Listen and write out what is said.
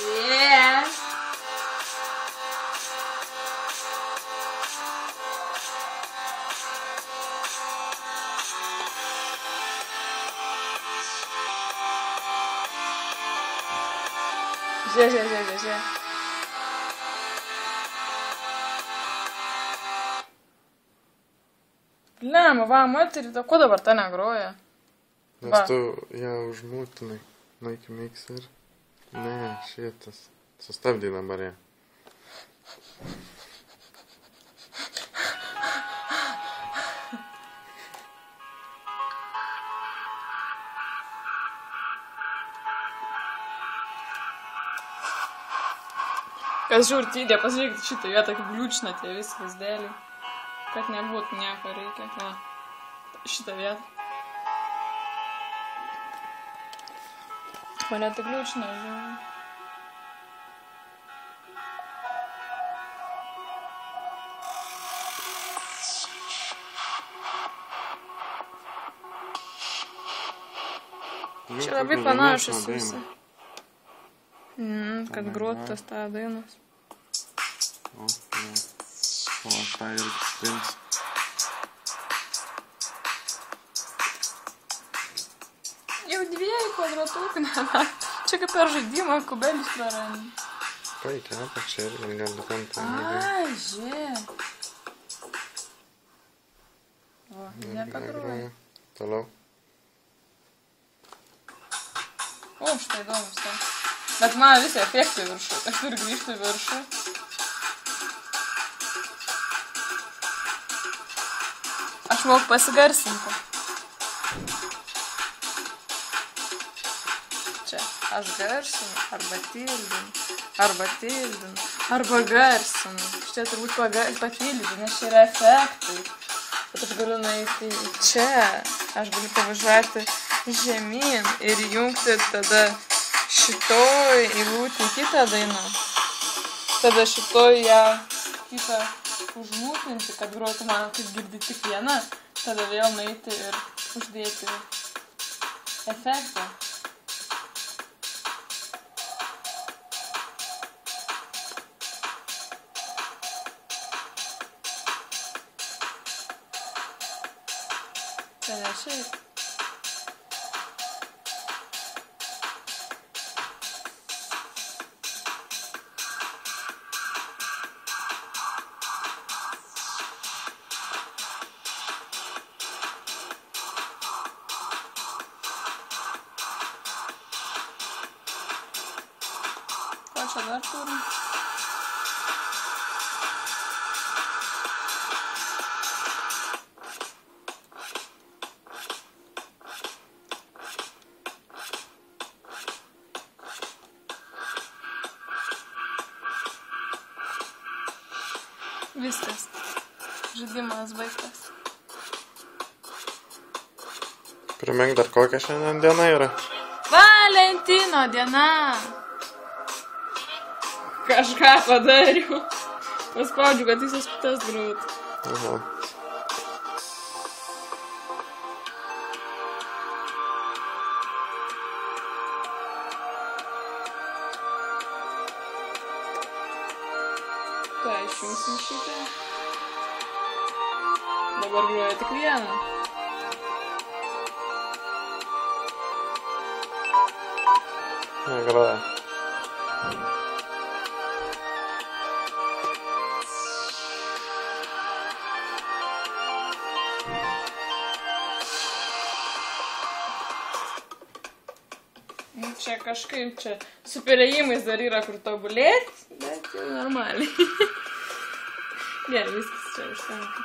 Yeah. Žiūrėk. Blemba, va, moterį, ko dabar ta negroja? Nes tu ją užmūtinai. Nueik į mikserį. Ne, šitas. Sustabdai dabar ją. Kas žiūri tydė, pasižiūrėkit šitą vietą, kaip liūčina tie visi vazdėliai. Kad nebūtų nieko reikia. Va, šitą vietą. Mane tik liūčina, žiūrėjau. Čia labai panašus visi. Kad grotas tą dainos. O, ne. O, tą irgi spins. Jau 2 kvadratukų nėra. Čia kaip per žaidimą kubelis prarandi. Paik, apačia irgi gali tam tam. Ai, žiūrėk. O, nepagroja. Toliau. O, štai įdomus ten. Bet man visi efektai viršų. Aš turiu grįžti viršų. Aš moku pasigarsinti. Čia aš garsinu, arba tildinu, arba garsinu. Šitie turbūt patildinu, nes čia yra efektai. Bet aš galiu nueiti čia. Aš galiu pavažiuoti žemyn ir jungti tada šitoj eilutį į kitą dainą. Tada šitoj ją kitą užmūtinti, kad grotų man, kaip girdi tik vieną. Tada vėl nueiti ir uždėti efektą. Tada šiaip. Ko čia dar turim? Viskas. Žaidimas baigtas. Primink dar kokia šiandien diena yra. Valentino diena. Kažką padariau. Paspaudžiu, kad visas putas grūt. Aha. Ką, išjungsim šitą? Dabar groja tik vieną. Negroja. Čia kažkaip čia su perėjimais dar yra kur tobulėti, bet jau normaliai. Gerai, viskas čia užtenka.